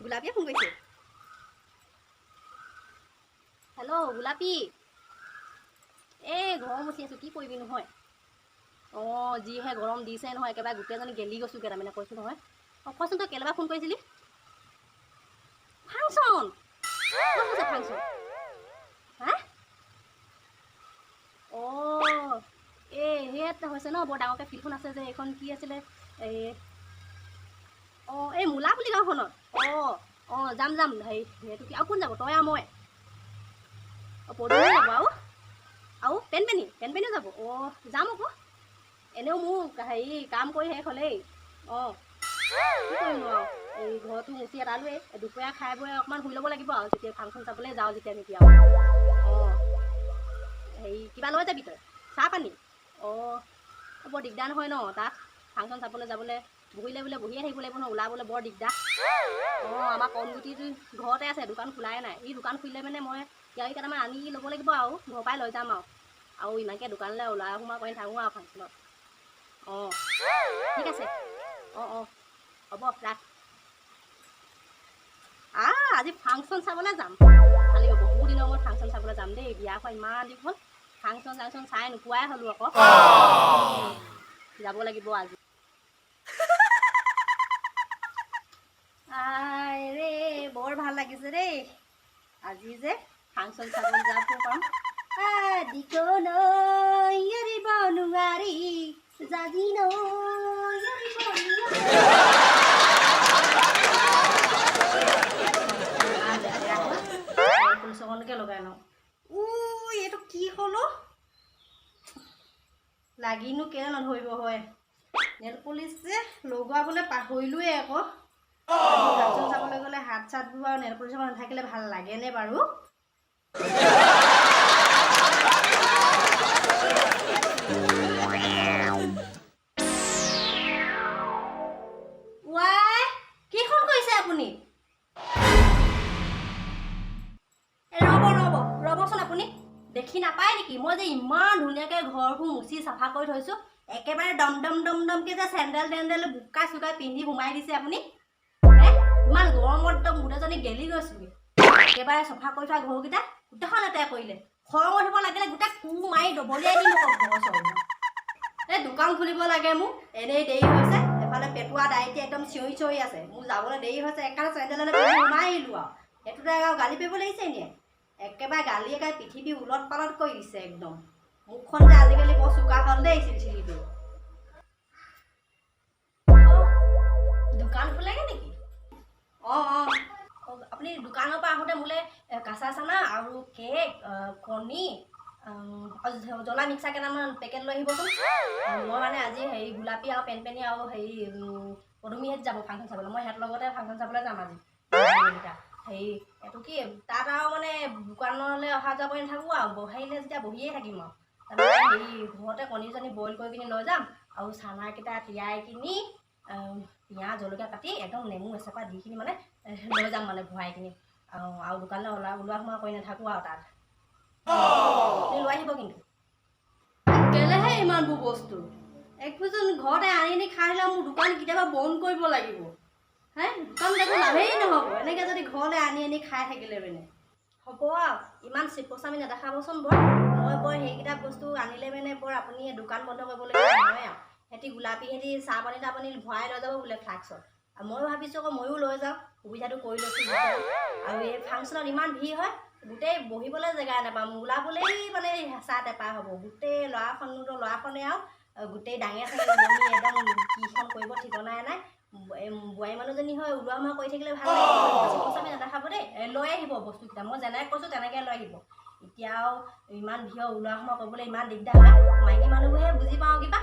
গোলাপীয়ে phone কৰিছে। Hello' গোলাপী, এই ঘৰ মুচি আছোঁ, কি কৰিবি নহয়। অঁ যিহে গৰম দিছে নহয়, একেবাৰে গোটেইজনী গেলি গৈছোঁগৈ তাৰমানে, কৈছোঁ নহয়। অঁ কচোন তই কেলেবা ফোন কৰিছিলি? ফাংচন ক'ত হৈছে ফাংচন? হা অঁ সেয়াত হৈছে ন, বৰ ডাঙৰকৈ ফিল্ডখন আছে যে, এইখন কি আছিলে এই অঁ এই মোলাপুলি গাঁওখনত। অঁ অঁ যাম যাম, হেৰি সেইটো কি আৰু কোন যাব? তই আৰু মই। অঁ পদূলি যাব আৰু পেনপেনীও যাব। অঁ যাম আকৌ, এনেও মোৰ হেৰি কাম কৰি শেষ হ'লেই। অঁ কি কৰিমনো আৰু, এই ঘৰটো মুচি এটালোৱেই, দুপৰীয়া খাই বৈ অকণমান শুই ল'ব লাগিব আৰু, যেতিয়া ফাংচন চাবলৈ যাওঁ যেতিয়া নেকি আৰু। অঁ হেৰি কিবা লৈ যাবি তই? চাহ পানী? অঁ বৰ দিগদাৰ নহয় ন তাত ফাংচন চাবলৈ যাবলৈ, বহিলে বোলে বহিয়ে থাকিব লাগিব নহয়, ওলাবলৈ বৰ দিগদাৰ। অঁ আমাৰ কণগুটিটো ঘৰতে আছে, দোকান খোলাই নাই। ই দোকান খুলিলে মানে মই গাড়ী কেইটামান আনি ল'ব লাগিব আৰু, ঘৰৰ পৰাই লৈ যাম আৰু ইমানকৈ দোকানলৈ ওলাই সোমাই কৰি থাকোঁ আৰু ফাংচনত। অঁ ঠিক আছে, অঁ অঁ হ'ব ৰাখ। আজি ফাংচন চাবলৈ যাম, ভালেই হ'ব। বহু দিনৰ মূৰত ফাংচন চাবলৈ যাম দেই, বিয়া খোৱা ইমান দিন হ'ল, ফাংচন চাংচন চাই নোপোৱাই হ'লোঁ আকৌ। যাব লাগিব আজি। ৰে বৰ ভাল লাগিছে দেই, আজি যে ফাংচন চাবলৈ যাব পাম। দিকো নৈ এৰিব নোৱাৰি, যাদি নৈ এৰিব চকনকে লগাই লওঁ। এইটো কি হ'ল? লাগিনো কেলে নধৰিব হয়, নেল পলিচ যে লগোৱাবলৈ পাহৰিলোৱে আকৌ। ফাংচন চাবলৈ গ'লে হাত চাতবোৰ আৰু নেল পলিচ নাথাকিলে ভাল লাগেনে বাৰু? ৱাই কিখন কৰিছে আপুনি? ৰ'বচোন, আপুনি দেখি নাপায় নেকি মই যে ইমান ধুনীয়াকৈ ঘৰবোৰ মুচি চাফা কৰি থৈছোঁ? একেবাৰে দমকে যে চেণ্ডেল বোকা চোকা পিন্ধি সোমাই দিছে আপুনি। ইমান গৰমত একদম গোটেইজনী গেলি গৈছোঁগৈ। একেবাৰে চফা কৰি থোৱা ঘৰকেইটা গোটেইখন লেতেৰা কৰিলে। খং উঠিব লাগিলে গোটেই কোৰ মাৰি দবলিয়াই দিম আকৌ ঘৰ চৰ। এই দোকান খুলিব লাগে মোক, এনেই দেৰি হৈছে। এফালে পেটুৱা দাইটি একদম চিঞৰি আছে, মোৰ যাবলৈ দেৰি হৈছে, একেবাৰে চেণ্ডেললৈ সোমাই আহিলোঁ আৰু। সেইটোতে আৰু গালি পাৰিব লাগিছে এনেই, একেবাৰে গালি একেবাৰে পৃথিৱী উলট পালট কৰি দিছে একদম। মুখখন যে আজিকালি বৰ চোকা হ'ল দেই, চিলচিলিটো। দোকান খোলেগৈ নেকি? অঁ আপুনি দোকানৰ পৰা আহোঁতে মোলৈ কাঁচা চানা আৰু কেক, কণী, জ্বলা মিক্সাৰ কেইটামান পেকেট লৈ আহিবচোন। মই মানে আজি হেৰি গোলাপী আৰু পেনপেনী আৰু হেৰি পদুমিহঁত যাব ফাংচন চাবলৈ, মই সিহঁতৰ লগতে ফাংচন চাবলৈ যাম আজি। হেৰি এইটো কি তাত আৰু মানে দোকানলৈ অহা যোৱা কৰি নাথাকোঁ আৰু, বহিলে যেতিয়া বহিয়ে থাকিম আৰু। তাৰমানে হেৰি ঘৰতে কণীজনী বইল কৰি কিনি লৈ যাম, আৰু চানাকেইটা তিয়াই কিনি পিঁয়াজ জলকীয়া কাটি একদম নেমু এচেপা দি কিনি মানে লৈ যাম মানে ভৰাই কিনি, আৰু দোকানলৈ ওলোৱা সোমোৱা কৰি নাথাকোঁ আৰু তাত। আপুনি লৈ আহিব কিন্তু। কেলেহে ইমানবোৰ বস্তু একোজন ঘৰতে আনি খাই আহিলে মোৰ দোকান কেতিয়াবা বন্ধ কৰিব লাগিব। দোকান একো লাভেই নহ'ব এনেকৈ যদি ঘৰলৈ আনি খাই থাকিলে মানে। হ'ব আৰু ইমান চিপচামি নেদেখাবচোন বৰ। মই বৰ সেইকেইটা বস্তু আনিলে মানে বৰ আপুনি দোকান বন্ধ কৰিবলগীয়া নহয় আৰু। সিহঁতি গোলাপীহঁতি চাহ পানী তাপানী ভৰাই লৈ যাব বোলে ফ্লাক্সত, আৰু ময়ো ভাবিছোঁ আকৌ ময়ো লৈ যাওঁ, সুবিধাটো কৰি লৈছোঁ। আৰু এই ফাংচনত ইমান ভিৰ হয়, গোটেই বহিবলৈ জেগা নাপাম, ওলাবলেই মানে হেঁচা টেপা হ'ব। গোটেই ল'ৰাখনে আৰু গোটেই ডাঙে চাঙে একদম কিখন কৰিব ঠিকনাই নাই। বোৱাৰী মানুহজনী হৈ ওলোৱা সোমোৱা কৰি থাকিলে ভাল লাগিব। চিপচামি নেদেখাব দেই, লৈ আহিব বস্তুকেইটা, মই যেনেকৈ কৈছোঁ তেনেকৈ লৈ আহিব। এতিয়া আৰু ইমান ভিৰ ওলোৱা সোমোৱা কৰিবলৈ ইমান দিগদাৰ হয়, মাইকী মানুহবোৰহে বুজি পাওঁ কিবা।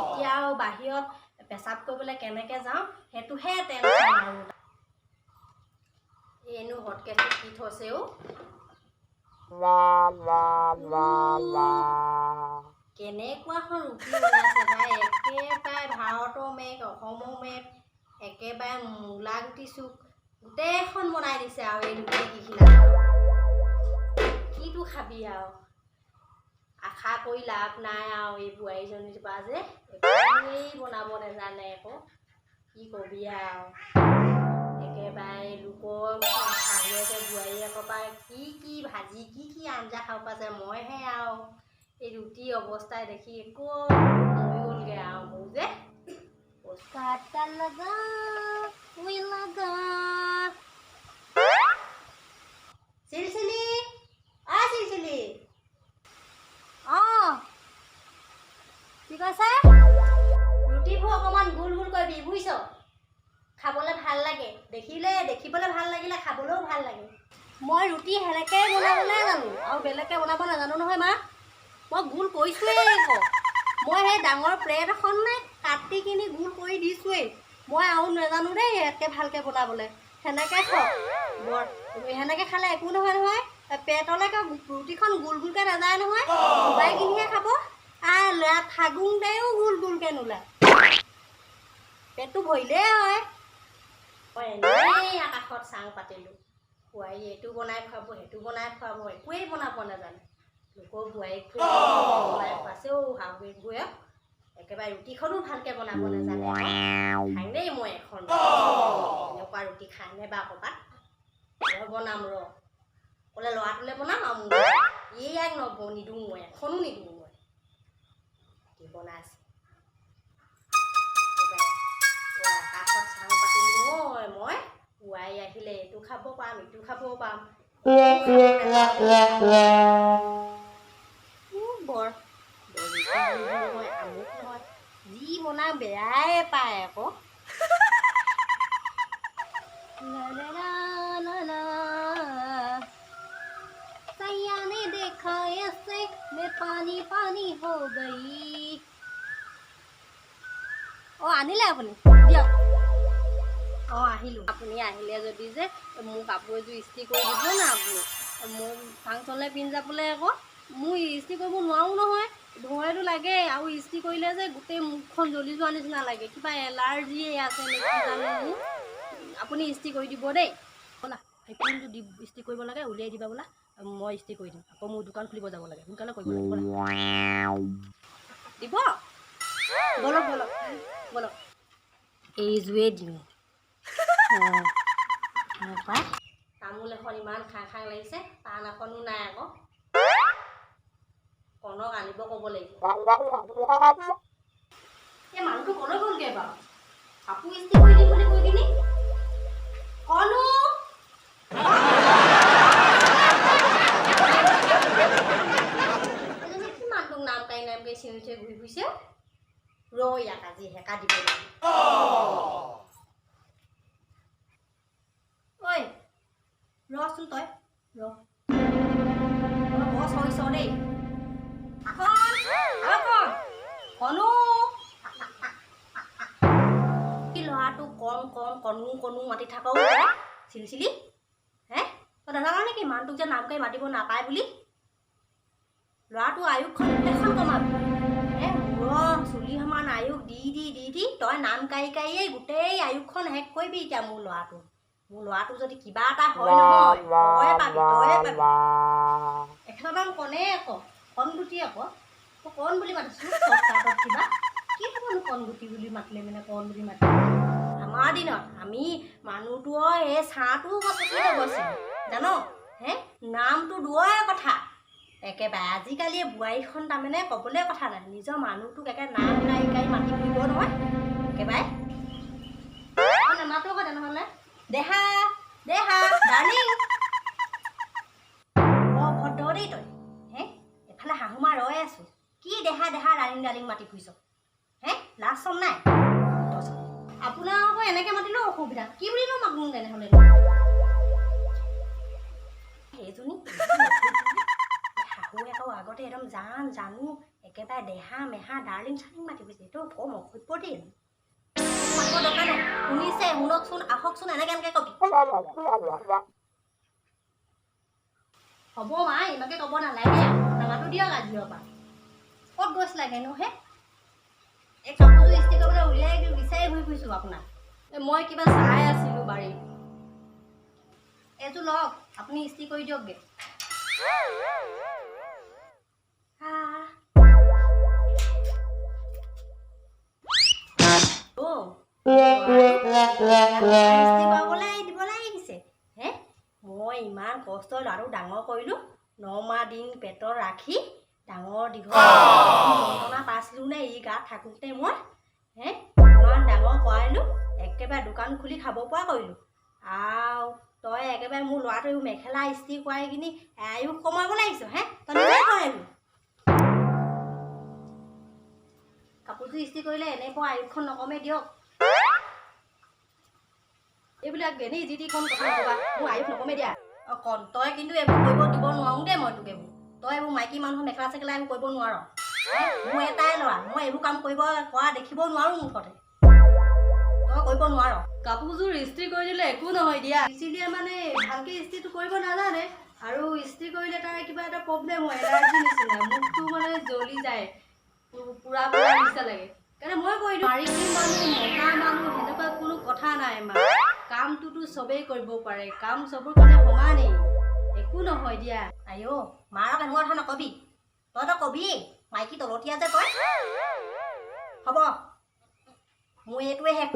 এতিয়া আৰু বাহিৰত পেচাব কৰিবলৈ কেনেকৈ যাওঁ সেইটোহে টেনশ্যন আৰু। এনো হটকেছটো কি থৈছে কেনেকুৱাখন ৰুটি বনাইছে তাই একেবাৰে ভাৰতৰ মেঘ অসমৰ মেঘ একেবাৰে মূলা গুটি চুক গোটেইখন বনাই দিছে আৰু এই ৰুটি কিখিলা কিটো খাবি আৰু আশা কৰি লাভ নাই আৰু এই বোৱাৰীজনীৰ পৰা যে একোৱেই বনাব নাজানে আকৌ কি কবি আৰু একেবাৰে লোকৰ শাহুৱেকে বোৱাৰীয়েকৰ পৰা কি ভাজি কি আঞ্জা খাব পাইছে মইহে আৰু এই ৰুটি অৱস্থাই দেখি একো মৰি গ'লগৈ আৰু মোৰ যে কাটা লগা চিলচিলি চিলচিলি কি কৈছে ৰুটিবোৰ অকণমান গোল গোল কৰিবি বুজিছ খাবলৈ ভাল লাগে দেখিবলৈ ভাল লাগিলে খাবলৈও ভাল লাগে মই ৰুটি সেনেকৈ বনাবলৈ জানো আৰু বেলেগকৈ বনাব নাজানো নহয় মা মই গোল কৰিছোৱেই আকৌ মই সেই ডাঙৰ প্লেট এখন নে কাটি কিনি গোল কৰি দিছোৱেই মই আৰু নাজানো দেই একে ভালকৈ বনাবলৈ সেনেকৈ খাওঁ বৰ সেনেকৈ খালে একো নহয় নহয় পেটলৈকে ৰুটিখন গোল গোলকৈ নাযায় নহয় ডুবাই কিনিহে খাব থাগুংতেও গোল গোলকৈ নোলায় পেটটো ভৰিলেই হয় মই এনেই আকাশত চাং পাতিলোঁ বোৱাৰী এইটো বনাই খুৱাব সেইটো বনাই খুৱাব একোৱেই বনাব নাজানে লোকৰ বোৱাৰীক বনাই খুৱাইছেও শাহুৱেকবোৰে একেবাৰে ৰুটিখনো ভালকৈ বনাব নাজানে খাই দেই মই এখন এনেকুৱা ৰুটি খাইনে বা ক'ৰবাত মই বনাম ক'লে ল'ৰাটোলৈ বনাম আৰু মোক ইয়াক নিদিওঁ মই এখনো নিদিওঁ মই কি বনাইছে আকাশত চাং পাতিলোঁ মই বোৱাৰী আহিলে এইটো খাব পাম ইটো খাব পাম বৰ মই আমুক নহয় যি বনাওঁ বেয়াই পায় আকৌ सैया ने देखा ऐसे मैं पानी पानी हो गई আনিলে আপুনি দিয়ক আহিলোঁ আপুনি আহিলে যদি যে মোৰ কাপোৰ এযোৰ ইস্ত্ৰি কৰি দিব না আপুনি মোৰ ফাংচনলৈ পিন্ধি যাবলৈ আকৌ মোৰ ইস্ত্ৰি কৰিব নোৱাৰোঁ নহয় ধোঁৱাইটো লাগে আৰু ইস্ত্ৰি কৰিলে যে গোটেই মুখখন জ্বলি যোৱা নিচিনা লাগে কিবা এলাৰ্জিয়ে আছে নেকি জানো আপুনি ইস্ত্ৰি কৰি দিব দেই ব'লা সেই কোনটো ইস্ত্ৰি কৰিব লাগে উলিয়াই দিবা বোলা মই ইস্ত্ৰি কৰি দিম আকৌ মোৰ দোকান খুলিব যাব লাগে সোনকালে কৰিব লাগে দিব বলক বলক বলক এইযোৰে দিওঁ তামোল এখন ইমান খাং খাং লাগিছে পাণ এখনো নাই আকৌ কণক আনিব ক'ব লাগিব এই মানুহটো ক'লৈ গ'লগৈ বাৰু কাপোৰ ইস্ত্ৰি কৰি দিম বুলি কৈ কিনি কণো মানুহটোক নাম কাৰি চিঞৰি থৈ ঘূৰি ফুৰিছে ইয়াক আজি হেকা দিব লাগিব ঐ ৰচোন তই বছ হৈছ দেই ল'ৰাটো কণো মাতি থাকো চিলচিলি হে তই নাজানা নেকি মানুহটোক যে নাম কাৰি মাতিব নাপায় বুলি ল'ৰাটো আয়ুসখন গোটেইখন কমাবি চুলি সমান আয়ুস দি তই নাম কাৰিয়ে গোটেই আয়ুসখন শেষ কৰিবি এতিয়া মোৰ ল'ৰাটো যদি কিবা এটা হয় নহয় তয়ে পাবি এখনমান কণে আকৌ কণগুটি আকৌ তই কণ বুলি মাতিছোঁ কিবা কি হ'বনো কণগুটি বুলি মাতিলে মানে কণ বুলি মাতিলে আমাৰ দিনত আমি মানুহটো এই ছাঁটোও গছকি গৈছিল জান হে নামটো দূৰৰে কথা একেবাৰে আজিকালি বোৱাৰীখন তাৰমানে ক'বলৈ কথা নাই নিজৰ মানুহটোক একে নাম কাৰি মাতি ফুৰিব নহয় একেবাৰে নামাতো আকৌ তেনেহ'লে দেহা ডাৰ্লিং ভদ্ৰ দেই তই হে এফালে শাহুমা ৰৈ আছোঁ কি দেহা ডাৰ্লিং মাতি ফুৰিছ হে লাজ চম নাই আপোনাৰ আকৌ এনেকৈ মাতিলেও অসুবিধা কি বুলিনো মাতোঁ তেনেহ'লে সেইজনী শাহুৱে আকৌ আগতে একদম জানো একেবাৰে দেহা মেহা ডাৰ্লিং চাৰ্লিং মাতি গৈছে এইটো কম অসভ্য দেই মাতিব দৰকাৰ নাই শুনিছে শুনকচোন আহকচোন এনেকৈ কবি হ'ব মা ইমানকৈ ক'ব নালাগে নামাতো দিয়ক আজিৰ পৰা ক'ত গৈছিলাগেনো হে এই কাপোৰযোৰ ইস্ত্ৰি কৰিবলৈ উলিয়াই বিচাৰি ঘূৰি ফুৰিছোঁ আপোনাক মই কিবা চাই আছিলোঁ বাৰীত এইযোৰ লওক আপুনি ইস্ত্ৰি কৰি দিয়কগৈ মই ইমান কষ্ট আৰু ডাঙৰ কৰিলোঁ 9 মাহ দিন পেটত ৰাখি ডাঙৰ দীঘল যন্ত্ৰণা পাইছিলোঁ নে ই গাত থাকোঁতে মই ইমান ডাঙৰ কৰালোঁ একেবাৰে দোকান খুলি খাব পৰা কৰিলোঁ আৰু তই একেবাৰে মোৰ ল'ৰাটোৱে মেখেলা ইস্ত্ৰি কৰাই কিনি আয়ুস কমাব লাগিছ তই নিজে কৰ এইবোৰ কাপোৰযোৰ ইস্ত্ৰি কৰিলে এনেকুৱা আয়ুসখন নকমে দিয়ক এইবিলাক এনেই যি টিখন কথা নকবা মোৰ আয়ুস নকমে দিয়া কণ তই কিন্তু এইবোৰ কৰিব দিব নোৱাৰোঁ দেই মই তোক এইবোৰ তই এইবোৰ মাইকী মানুহৰ মেখেলা চেখেলা এইবোৰ কৰিব নোৱাৰ মোৰ এটাই ল'ৰা মই এইবোৰ কাম কৰা দেখিব নোৱাৰোঁ মুঠতে তই কৰিব নোৱাৰ কাপোৰযোৰ ইস্ত্ৰি কৰি দিলে একো নহয় দিয়া ইস্ত্ৰি দিয়ে মানে ভালকৈ ইস্ত্ৰিটো কৰিব নাজানে আৰু ইস্ত্ৰি কৰিলে তাৰ কিবা এটা প্ৰব্লেম হয় এলাৰ্জি নিচিনা মুখটো মানে জ্বলি যায় পুৰা নিচিনা লাগে কাৰণে মই কৈ দিওঁ মাইকী মানুহ মতা মানুহ সেনেকুৱা কোনো কথা নাই কামটোতো চবেই কৰিব পাৰে কাম চবৰ কাৰণে সমানেই একো নহয় দিয়া আইঅ মাৰক এনেকুৱা কথা নকবি তই কবি মাইকী তলতীয়া যে তই হ'ব মই এইটোৱে শেষ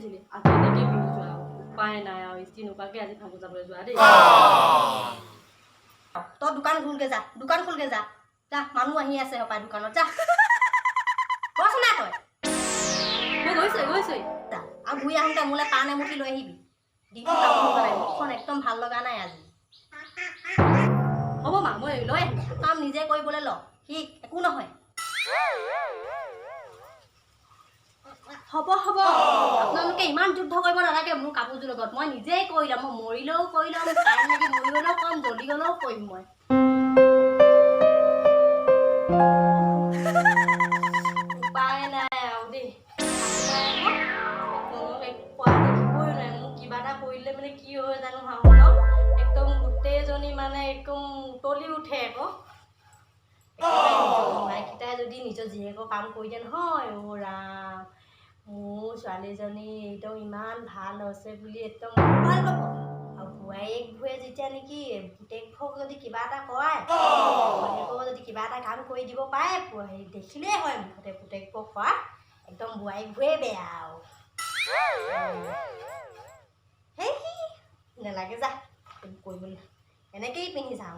চিলি আজি এনেকৈ বিহু যোৱা উপায় নাই আৰু ইস্ত্ৰি নোকোৱাকৈ আজি ফাংচন যাবলৈ যোৱা দেই তই দোকান খোলগৈ যা যা মানুহ আহি আছে হপাই দোকানত যা কচোন না তই গৈছে আৰু ঘূৰি আহোঁতে মোলৈ পাণ এমুঠি লৈ আহিবি মুখখন একদম ভাল লগা নাই আজি হ'ব মা মই লৈ আহিম কাম নিজে কৰিবলৈ ল সি একো নহয় হ'ব আপোনালোকে ইমান যুদ্ধ কৰিব নালাগে মোৰ কাপোৰযোৰ লগত মই নিজেই কৰি ল'ম মই মৰিলেও কৰি ল'ম টাইম লাগি মৰি গ'লেও কৰিম জ্বলি গ'লেও কৰিম মই উপায় নাই আৰু দেই কিবা এটা কৰিলে মানে কি হয় জানো শাহুনক একদম গোটেইজনী মানে একদম উতলি উঠে আকৌ মাইকেইটাই যদি নিজৰ জীয়েকৰ কাম কৰি দিয়ে নহয় অ' ৰাম মোৰ ছোৱালীজনী একদম ইমান ভাল হৈছে বুলি একদম ভাল পাব আৰু বোৱাৰীয়ে যেতিয়া নেকি পুতেকক যদি কিবা এটা কয় পুতেকক যদি কিবা এটা কাম কৰি দিব পাৰে দেখিলেই হয় মুঠতে পুতেকক কোৱা একদম বোৱাৰীয়ে বেয়া আৰু নেলাগে যা কৰিবলৈ এনেকেই পিন্ধি যাওঁ